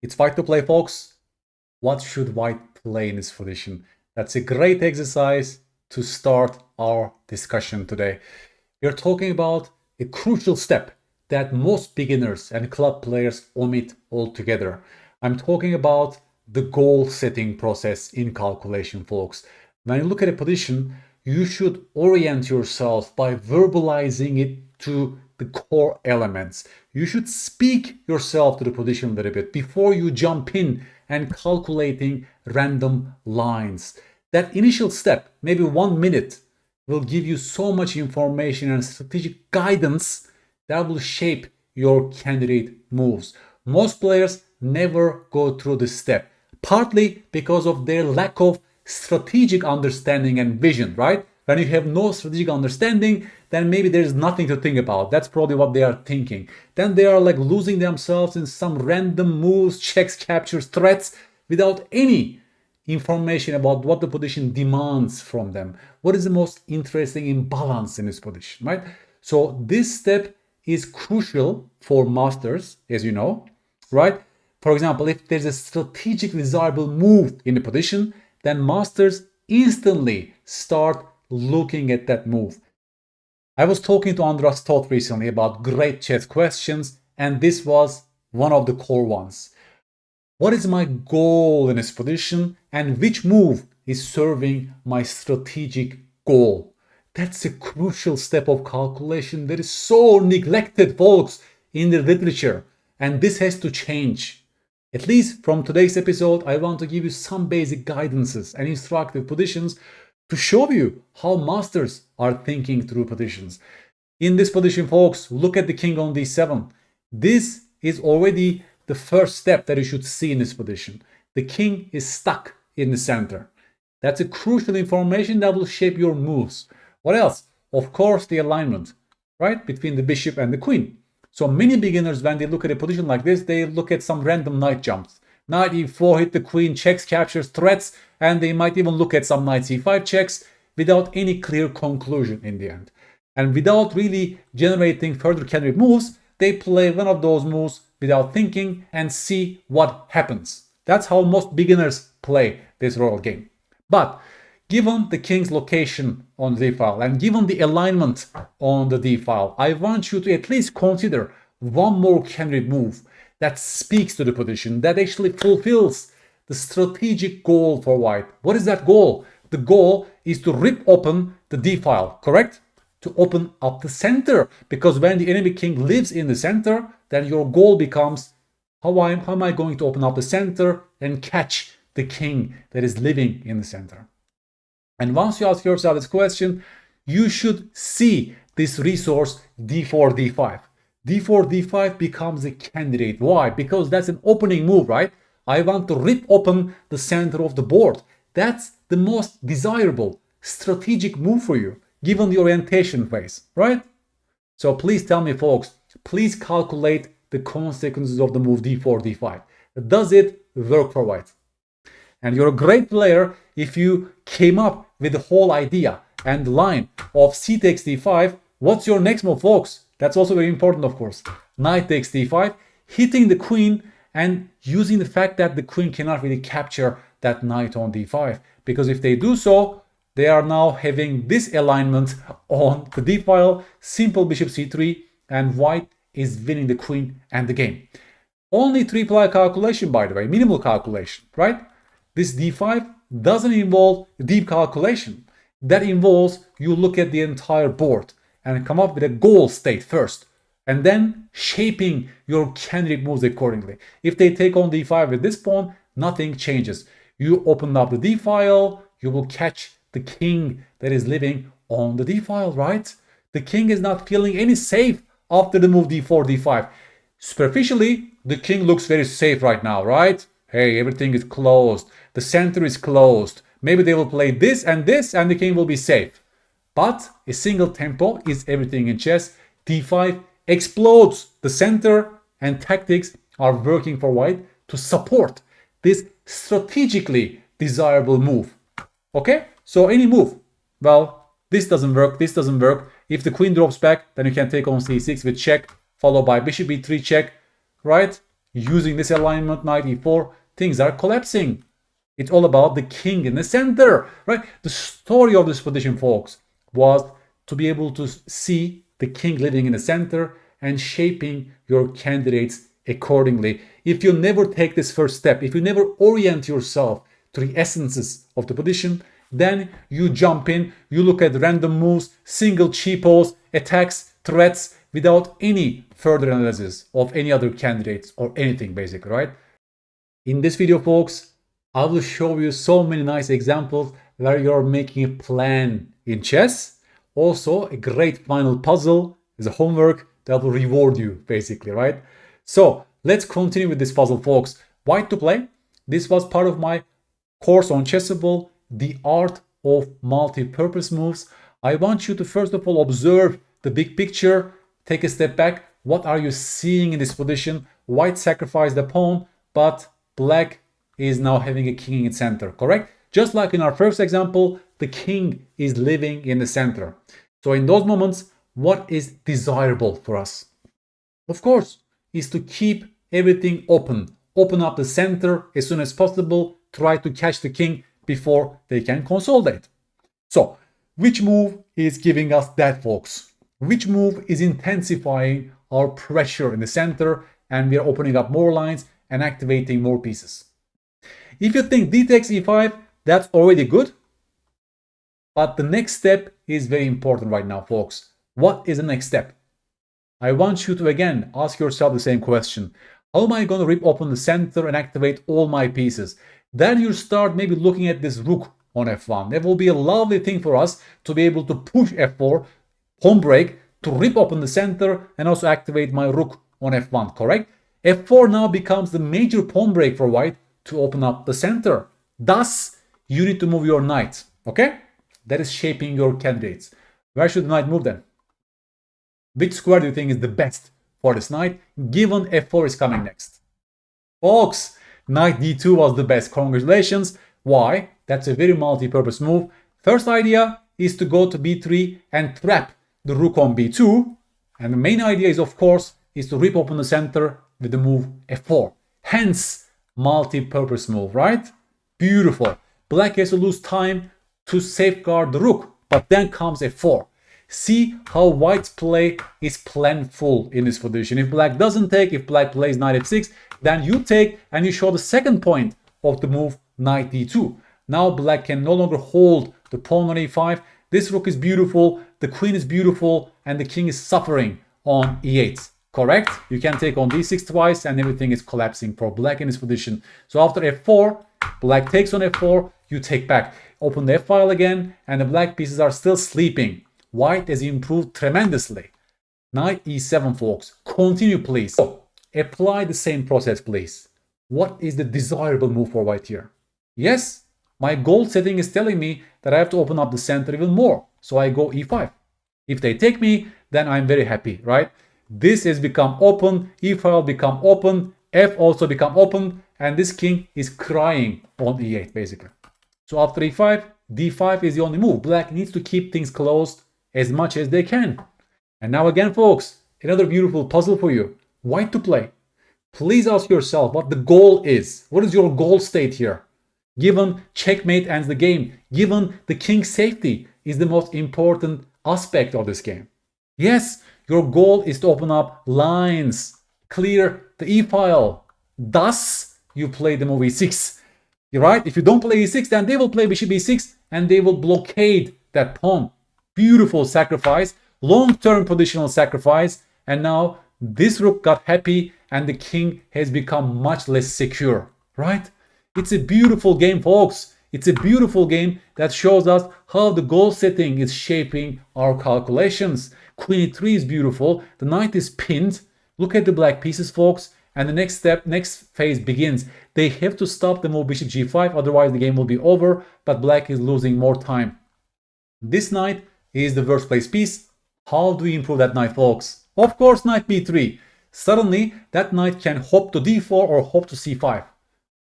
It's white to play, folks. What should white play in this position? That's a great exercise to start our discussion today. We're talking about a crucial step that most beginners and club players omit altogether. I'm talking about the goal setting process in calculation, folks. When you look at a position, you should orient yourself by verbalizing it to the core elements. You should speak yourself to the position a little bit before you jump in and calculating random lines. That initial step, maybe 1 minute, will give you so much information and strategic guidance that will shape your candidate moves. Most players never go through this step, partly because of their lack of strategic understanding and vision, right? When you have no strategic understanding, then maybe there's nothing to think about. That's probably what they are thinking. Then they are like losing themselves in some random moves, checks, captures, threats without any information about what the position demands from them. What is the most interesting imbalance in this position, right? So this step is crucial for masters, as you know, right? For example, if there's a strategically desirable move in the position, then masters instantly start looking at that move. I was talking to Andras Toth recently about great chess questions, and this was one of the core ones. What is my goal in this position, and which move is serving my strategic goal? That's a crucial step of calculation that is so neglected, folks, in the literature, and this has to change. At least from today's episode, I want to give you some basic guidances and instructive positions to show you how masters are thinking through positions. In this position, folks, look at the king on d7. This is already the first step that you should see in this position. The king is stuck in the center. That's a crucial information that will shape your moves. What else? Of course, the alignment, right, between the bishop and the queen. So many beginners, when they look at a position like this, they look at some random knight jumps. Knight e4 hit the queen, checks, captures, threats, and they might even look at some knight c5 checks without any clear conclusion in the end. And without really generating further candidate moves, they play one of those moves without thinking and see what happens. That's how most beginners play this royal game. But given the king's location on the d-file and given the alignment on the d-file, I want you to at least consider one more candidate move that speaks to the position, that actually fulfills the strategic goal for white. What is that goal? The goal is to rip open the d-file, correct? To open up the center, because when the enemy king lives in the center, then your goal becomes, how am I going to open up the center and catch the king that is living in the center? And once you ask yourself this question, you should see this resource d4, d5. d4, d5 becomes a candidate. Why? Because that's an opening move, right? I want to rip open the center of the board. That's the most desirable strategic move for you, given the orientation phase, right? So please tell me, folks, please calculate the consequences of the move d4, d5. Does it work for white? And you're a great player if you came up with the whole idea and line of c takes d5. What's your next move, folks? That's also very important, of course. Knight takes d5, hitting the queen and using the fact that the queen cannot really capture that knight on d5. Because if they do so, they are now having this alignment on the d-file, simple bishop c3, and white is winning the queen and the game. Only 3-ply calculation, by the way, minimal calculation, right? This d5 doesn't involve deep calculation. That involves you look at the entire board and come up with a goal state first, and then shaping your candidate moves accordingly. If they take on d5 with this pawn, nothing changes. You open up the d-file, you will catch the king that is living on the d-file, right? The king is not feeling any safe after the move d4, d5. Superficially, the king looks very safe right now, right? Hey, everything is closed. The center is closed. Maybe they will play this, and the king will be safe. But a single tempo is everything in chess. d5 explodes the center, and tactics are working for white to support this strategically desirable move. Okay? So any move. Well, this doesn't work, this doesn't work. If the queen drops back, then you can take on c6 with check, followed by bishop e3 check, right? using this alignment, knight e4, things are collapsing. It's all about the king in the center, right? The story of this position, folks, was to be able to see the king living in the center and shaping your candidates accordingly. If you never take this first step, if you never orient yourself to the essences of the position, then you jump in, you look at random moves, single cheapos, attacks, threats, without any further analysis of any other candidates or anything basically, right? In this video, folks, I will show you so many nice examples where you're making a plan in chess. Also, a great final puzzle is a homework that will reward you, basically, right? So let's continue with this puzzle, folks. White to play. This was part of my course on Chessable, the art of multi-purpose moves. I want you to first of all observe the big picture, take a step back. What are you seeing in this position? White sacrificed the pawn, but black is now having a king in its center, correct? Just like in our first example, the king is living in the center. So in those moments, what is desirable for us? Of course, is to keep everything open. Open up the center as soon as possible. Try to catch the king before they can consolidate. So, which move is giving us that, folks? Which move is intensifying our pressure in the center and we are opening up more lines and activating more pieces? If you think d takes e5, that's already good. But the next step is very important right now, folks. What is the next step? I want you to again ask yourself the same question. How am I going to rip open the center and activate all my pieces? Then you start maybe looking at this rook on f1. That will be a lovely thing for us to be able to push f4, pawn break, to rip open the center and also activate my rook on f1, correct? f4 now becomes the major pawn break for white to open up the center. Thus, you need to move your knight, okay? That is shaping your candidates. Where should the knight move then? Which square do you think is the best for this knight, given f4 is coming next? Folks, knight d2 was the best. Congratulations. Why? That's a very multi-purpose move. First idea is to go to b3 and trap the rook on b2. And the main idea is, of course, is to rip open the center with the move f4. Hence, multi-purpose move, right? Beautiful. Black has to lose time to safeguard the rook, but then comes f4. See how white's play is planful in this position. If black doesn't take, if black plays knight f6, then you take and you show the second point of the move knight d2. Now black can no longer hold the pawn on e5. This rook is beautiful, the queen is beautiful, and the king is suffering on e8. Correct? You can take on d6 twice and everything is collapsing for black in this position. So after f4, black takes on f4, you take back. Open the f-file again, and the black pieces are still sleeping. White has improved tremendously. Knight e7, folks. Continue, please. So, apply the same process, please. What is the desirable move for white here? Yes, my goal setting is telling me that I have to open up the center even more. So I go e5. If they take me, then I'm very happy, right? This has become open, e-file become open, f also become open, and this king is crying on e8, basically. So after e5, d5 is the only move. Black needs to keep things closed as much as they can. And now again, folks, another beautiful puzzle for you. White to play. Please ask yourself what the goal is. What is your goal state here? Given checkmate ends the game, given the king's safety is the most important aspect of this game. Yes, your goal is to open up lines, clear the e-file. Thus, you play the move e6. Right? If you don't play e6, then they will play bishop e6 and they will blockade that pawn. Beautiful sacrifice, long-term positional sacrifice, and now this rook got happy and the king has become much less secure, right? It's a beautiful game, folks. It's a beautiful game that shows us how the goal setting is shaping our calculations. Queen e3 is beautiful. The knight is pinned. Look at the black pieces, folks. And the next phase begins. They have to stop the move bishop g5, otherwise the game will be over, but black is losing more time. This knight is the worst place piece. How do we improve that knight, folks? Of course, knight b3. Suddenly, that knight can hop to d4 or hop to c5.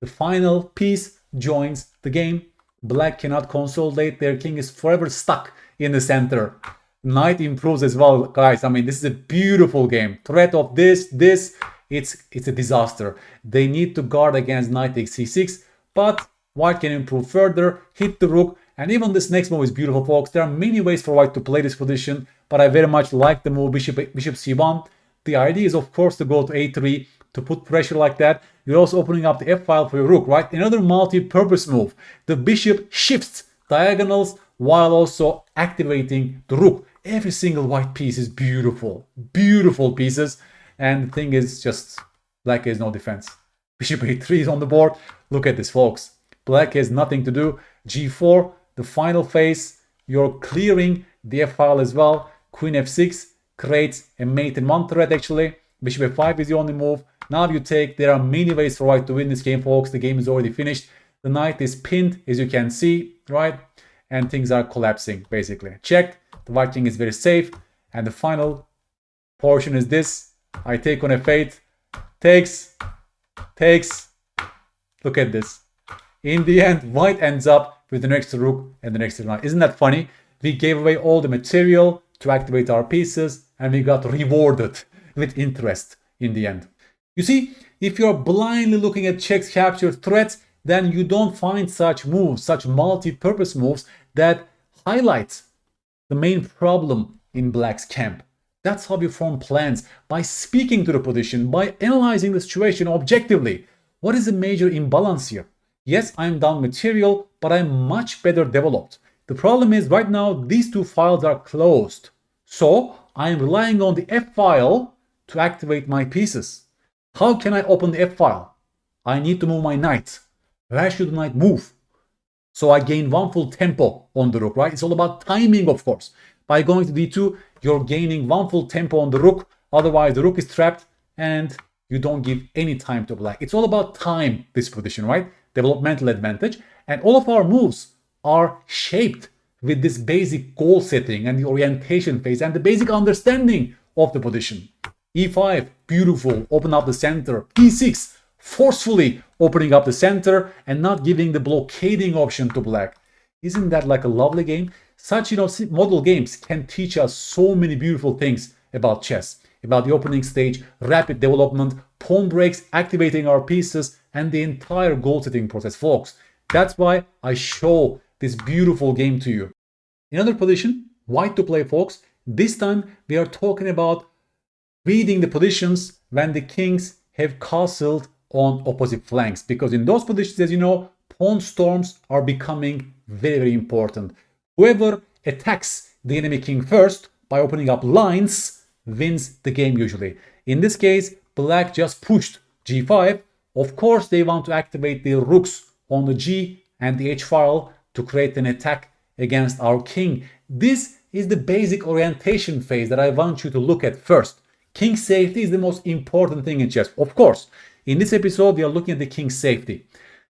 The final piece joins the game. Black cannot consolidate. Their king is forever stuck in the center. Knight improves as well, guys. I mean, this is a beautiful game. Threat of this, it's a disaster. They need to guard against knight takes c6, but white can improve further, hit the rook, and even this next move is beautiful, folks. There are many ways for white to play this position, but I very much like the move bishop c1. The idea is, of course, to go to a3, to put pressure like that. You're also opening up the f-file for your rook, right? Another multi-purpose move. The bishop shifts diagonals while also activating the rook. Every single white piece is beautiful, beautiful pieces. And the thing is, just black has no defense. Bishop a3 is on the board. Look at this, folks. Black has nothing to do. g4, the final phase. You're clearing the f-file as well. Queen f6 creates a mate in one thread, actually. Bishop f5 is the only move. Now you take, there are many ways for white to win this game, folks. The game is already finished. The knight is pinned, as you can see, right? And things are collapsing, basically. Check. The white king is very safe. And the final portion is this. I take on f8. Takes. Look at this. In the end, white ends up with the next rook and the next knight. Isn't that funny? We gave away all the material to activate our pieces, and we got rewarded with interest in the end. You see, if you're blindly looking at chess capture threats, then you don't find such moves, such multi-purpose moves that highlight the main problem in black's camp. That's how you form plans, by speaking to the position, by analyzing the situation objectively. What is the major imbalance here? Yes, I'm down material, but I'm much better developed. The problem is right now these two files are closed. So I'm relying on the f-file to activate my pieces. How can I open the f-file? I need to move my knight. Where should the knight move? So I gain one full tempo on the rook, right? It's all about timing, of course. By going to d2, you're gaining one full tempo on the rook. Otherwise, the rook is trapped and you don't give any time to black. It's all about time, this position, right? Developmental advantage. And all of our moves are shaped with this basic goal setting and the orientation phase and the basic understanding of the position. e5, beautiful, open up the center. e6, forcefully opening up the center and not giving the blockading option to black. Isn't that like a lovely game? Such, model games can teach us so many beautiful things about chess, about the opening stage, rapid development, pawn breaks, activating our pieces, and the entire goal setting process, folks. That's why I show this beautiful game to you. Another position, white to play, folks. This time we are talking about reading the positions when the kings have castled on opposite flanks, because in those positions, as you know, pawn storms are becoming very, very important. Whoever attacks the enemy king first by opening up lines wins the game usually. In this case, black just pushed g5. Of course, they want to activate the rooks on the g and the h file to create an attack against our king. This is the basic orientation phase that I want you to look at first. King safety is the most important thing in chess. Of course, in this episode, we are looking at the king's safety.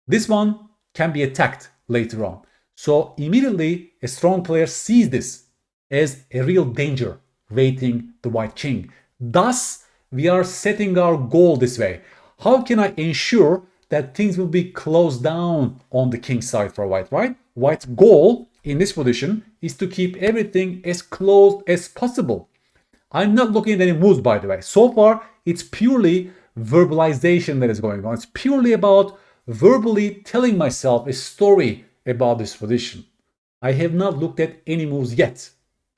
This one can be attacked later on. So immediately, a strong player sees this as a real danger waiting the white king. Thus, we are setting our goal this way. How can I ensure that things will be closed down on the king side for white, right? White's goal in this position is to keep everything as closed as possible. I'm not looking at any moves, by the way. So far, it's purely verbalization that is going on. It's purely about verbally telling myself a story about this position. I have not looked at any moves yet.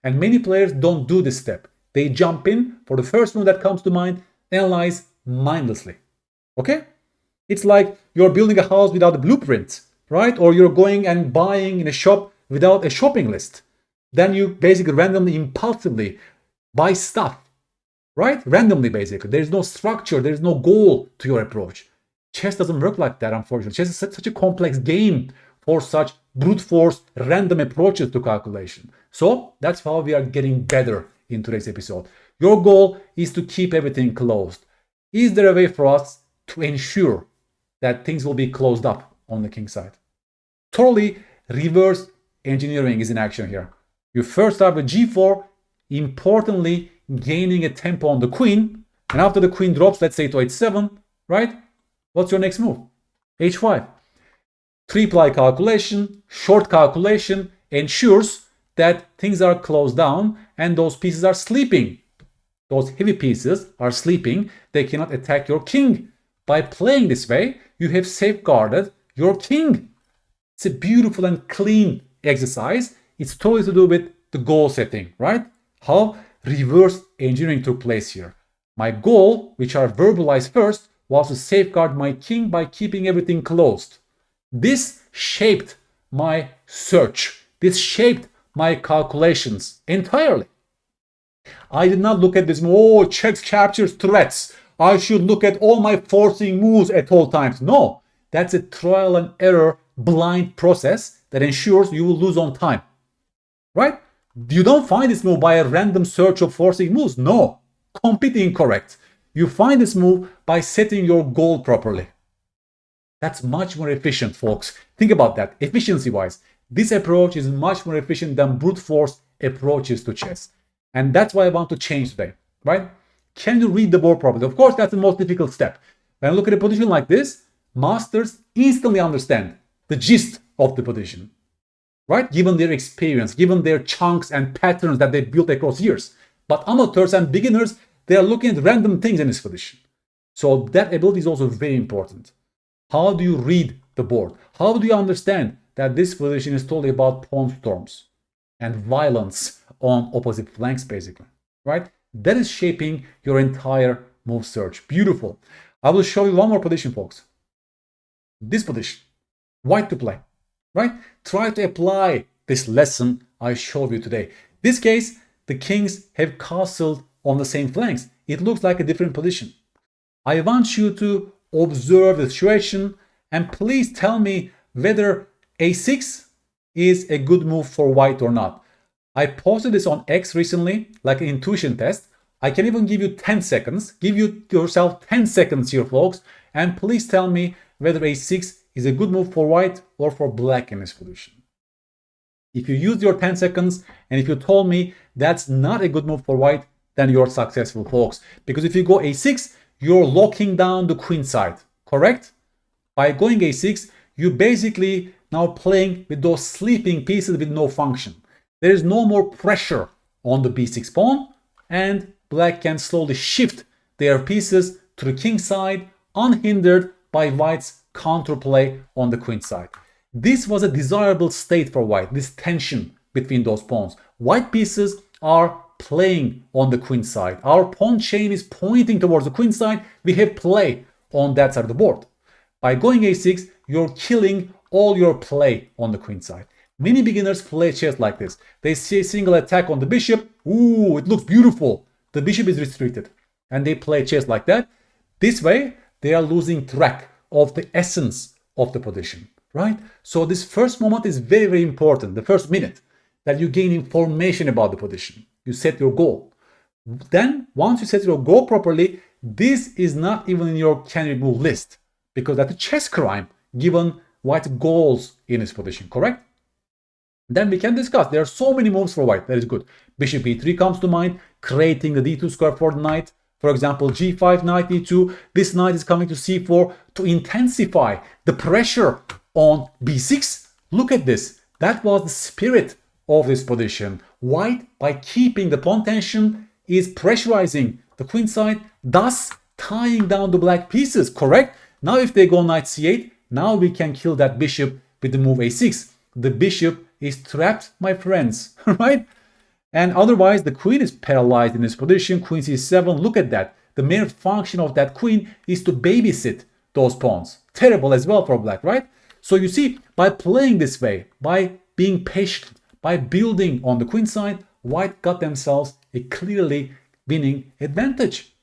And many players don't do this step. They jump in for the first move that comes to mind, analyze mindlessly. Okay? It's like you're building a house without a blueprint, right? Or you're going and buying in a shop without a shopping list. Then you basically randomly, impulsively buy stuff, right? Randomly, basically. There's no structure, there's no goal to your approach. Chess doesn't work like that, unfortunately. Chess is such a complex game for such brute force, random approaches to calculation. So that's how we are getting better in today's episode. Your goal is to keep everything closed. Is there a way for us to ensure that things will be closed up on the king side? Totally reverse engineering is in action here. You first start with g4, importantly gaining a tempo on the queen, and after the queen drops, let's say to h7, right? What's your next move? h5. Three-ply calculation, short calculation ensures that things are closed down and those pieces are sleeping Those heavy pieces are sleeping. They cannot attack your king. By playing this way, you have safeguarded your king. It's a beautiful and clean exercise. It's totally to do with the goal setting, right? How reverse engineering took place here. My goal, which I verbalized first, was to safeguard my king by keeping everything closed. This shaped my search. This shaped my calculations entirely. I did not look at this, oh, checks, captures, threats. I should look at all my forcing moves at all times. No, that's a trial and error blind process that ensures you will lose on time, right? You don't find this move by a random search of forcing moves. No, completely incorrect. You find this move by setting your goal properly. That's much more efficient, folks. Think about that, efficiency-wise. This approach is much more efficient than brute force approaches to chess. And that's why I want to change today, right? Can you read the board properly? Of course, that's the most difficult step. When I look at a position like this, masters instantly understand the gist of the position, right? Given their experience, given their chunks and patterns that they built across years. But amateurs and beginners, they are looking at random things in this position. So that ability is also very important. How do you read the board? How do you understand that this position is totally about pawn storms and violence on opposite flanks, basically, right? That is shaping your entire move search. Beautiful. I will show you one more position, folks. This position, white to play, right? Try to apply this lesson I showed you today. This case, the kings have castled on the same flanks. It looks like a different position. I want you to observe the situation and please tell me whether a6 is a good move for white or not. I posted this on X recently, like an intuition test. I can even give you 10 seconds. Give yourself 10 seconds here, folks. And please tell me whether a6 is a good move for white or for black in this position. If you used your 10 seconds and if you told me that's not a good move for white, then you're successful, folks. Because if you go a6, you're locking down the queen side, correct? By going a6, you basically now playing with those sleeping pieces with no function. There is no more pressure on the b6 pawn, and black can slowly shift their pieces to the king side, unhindered by white's counterplay on the queen side. This was a desirable state for white, this tension between those pawns. White pieces are playing on the queen side. Our pawn chain is pointing towards the queen side. We have play on that side of the board. By going a6, you're killing all your play on the queen side. Many beginners play chess like this. They see a single attack on the bishop. Ooh, it looks beautiful. The bishop is restricted. And they play chess like that. This way, they are losing track of the essence of the position, right? So this first moment is very, very important. The first minute that you gain information about the position. You set your goal. Then, once you set your goal properly, this is not even in your can remove list. Because that's a chess crime, given white's goals in his position, correct? Then we can discuss. There are so many moves for white. That is good. Bishop e3 comes to mind, creating the d2 square for the knight. For example, g5, knight e2. This knight is coming to c4 to intensify the pressure on b6. Look at this. That was the spirit of this position. White, by keeping the pawn tension, is pressurizing the queen side, thus tying down the black pieces, correct? Now if they go knight c8, now we can kill that bishop with the move a6. The bishop is trapped, my friends, right? And otherwise, the queen is paralyzed in this position. Queen c7, look at that. The mere function of that queen is to babysit those pawns. Terrible as well for black, right? So you see, by playing this way, by being patient, by building on the queen side, white got themselves a clearly winning advantage.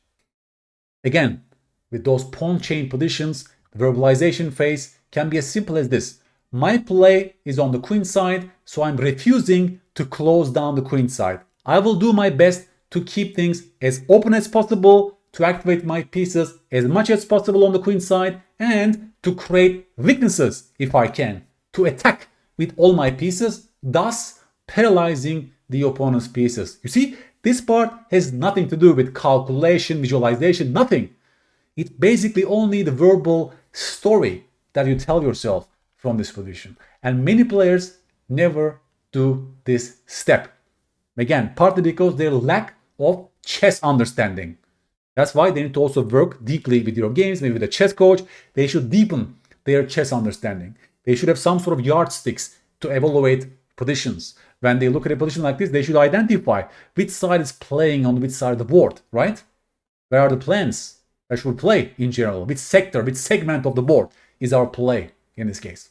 Again, with those pawn chain positions, the verbalization phase can be as simple as this. My play is on the queen side, so I'm refusing to close down the queen side. I will do my best to keep things as open as possible, to activate my pieces as much as possible on the queen side, and to create weaknesses if I can, to attack with all my pieces, thus paralyzing the opponent's pieces. You see, this part has nothing to do with calculation, visualization, nothing. It's basically only the verbal story that you tell yourself from this position. And many players never do this step. Again, partly because they lack of chess understanding. That's why they need to also work deeply with your games, maybe with a chess coach. They should deepen their chess understanding. They should have some sort of yardsticks to evaluate positions. When they look at a position like this, they should identify which side is playing on which side of the board, right? Where are the plans that should play in general? Which sector, which segment of the board is our play in this case?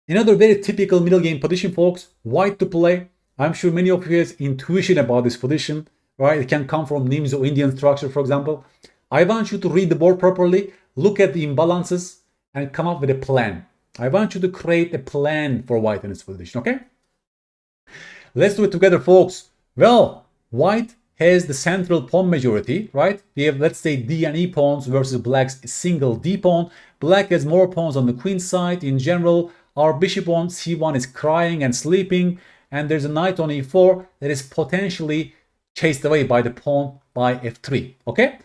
Another very typical middle game position, folks, white to play. I'm sure many of you have intuition about this position, right? It can come from Nimzo Indian structure, for example. I want you to read the board properly, look at the imbalances, and come up with a plan. I want you to create a plan for white in this position, okay? Let's do it together, folks. Well, white has the central pawn majority, right? We have, let's say, D and E pawns versus black's single D pawn. Black has more pawns on the queen side. In general, our bishop on C1 is crying and sleeping, and there's a knight on E4 that is potentially chased away by the pawn by F3, okay?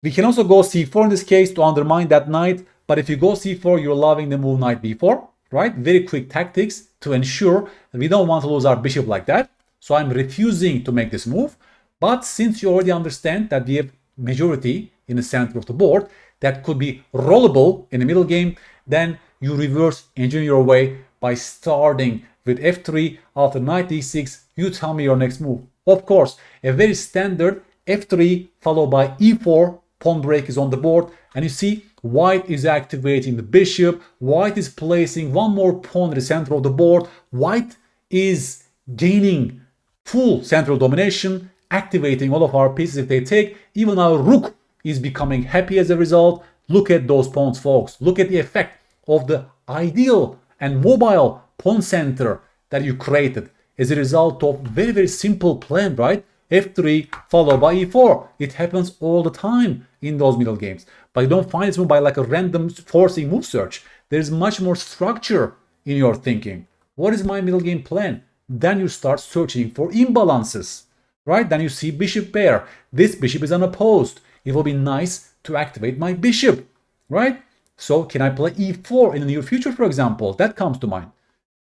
We can also go C4 in this case to undermine that knight, but if you go C4, you're allowing the move knight B4, right? Very quick tactics to ensure that we don't want to lose our bishop like that. So I'm refusing to make this move. But since you already understand that we have majority in the center of the board that could be rollable in the middle game, then you reverse engineer your way by starting with F3 after knight E6. You tell me your next move. Of course, a very standard F3 followed by E4 pawn break is on the board, and you see white is activating the bishop. White is placing one more pawn in the center of the board. White is gaining full central domination, activating all of our pieces if they take. Even our rook is becoming happy as a result. Look at those pawns, folks. Look at the effect of the ideal and mobile pawn center that you created as a result of very, very simple plan, right? F3 followed by E4. It happens all the time in those middle games. But you don't find this move by like a random forcing move search. There's much more structure in your thinking. What is my middle game plan? Then you start searching for imbalances, right? Then you see bishop pair. This bishop is unopposed. It will be nice to activate my bishop, right? So can I play E4 in the near future, for example? That comes to mind.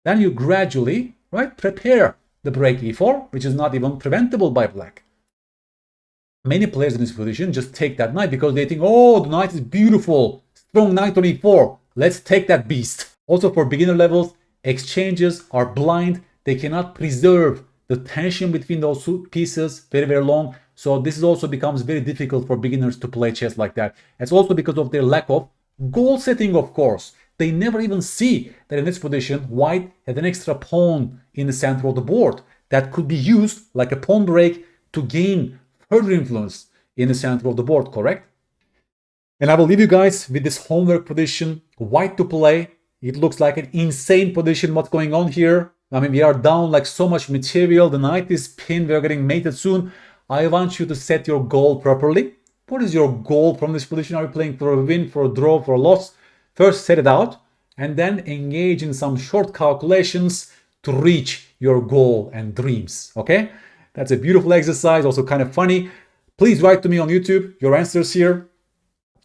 Then you gradually, right, prepare the break E4, which is not even preventable by black. Many players in this position just take that knight because they think, oh, the knight is beautiful. Strong knight on E4. Let's take that beast. Also for beginner levels, exchanges are blind. They cannot preserve the tension between those two pieces very, very long. So this is also becomes very difficult for beginners to play chess like that. It's also because of their lack of goal setting, of course. They never even see that in this position, white had an extra pawn in the center of the board that could be used like a pawn break to gain further influence in the center of the board, correct? And I will leave you guys with this homework position, white to play. It looks like an insane position. What's going on here? I mean, we are down like so much material. The knight is pinned. We are getting mated soon. I want you to set your goal properly. What is your goal from this position? Are you playing for a win, for a draw, for a loss? First, set it out and then engage in some short calculations to reach your goal and dreams, okay? That's a beautiful exercise, also kind of funny. Please write to me on YouTube your answers here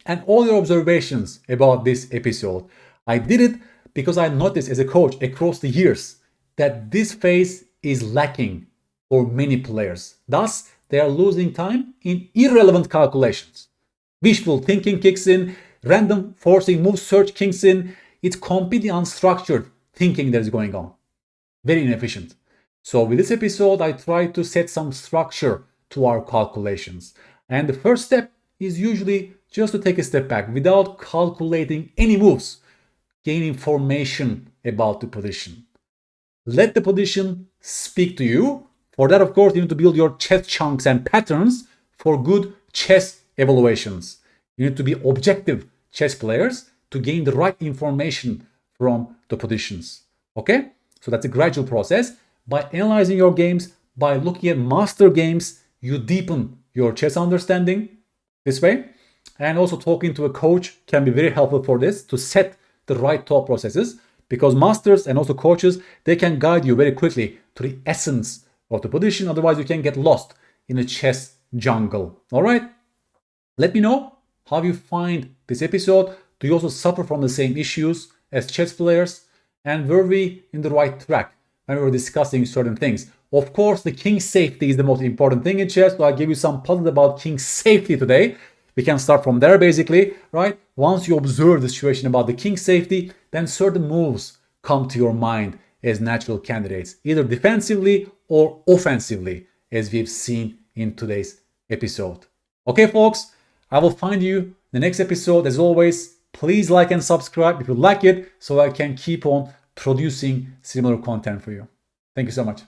and all your observations about this episode. I did it because I noticed as a coach across the years that this phase is lacking for many players. Thus, they are losing time in irrelevant calculations. Wishful thinking kicks in, random forcing move search kicks in. It's completely unstructured thinking that is going on. Very inefficient. So with this episode, I try to set some structure to our calculations. And the first step is usually just to take a step back without calculating any moves. Gain information about the position. Let the position speak to you. For that, of course, you need to build your chess chunks and patterns for good chess evaluations. You need to be objective chess players to gain the right information from the positions. Okay? So that's a gradual process. By analyzing your games, by looking at master games, you deepen your chess understanding this way. And also talking to a coach can be very helpful for this, to set the right thought processes, because masters and also coaches, they can guide you very quickly to the essence of the position. Otherwise, you can get lost in a chess jungle. All right? Let me know how you find this episode. Do you also suffer from the same issues as chess players? And were we in the right track when we were discussing certain things? Of course, the king safety is the most important thing in chess, so I give you some puzzles about king safety today. We can start from there basically, right? Once you observe the situation about the king safety, then certain moves come to your mind as natural candidates, either defensively or offensively, as we've seen in today's episode. Okay, folks, I will find you in the next episode. As always, please like and subscribe if you like it so I can keep on producing similar content for you. Thank you so much.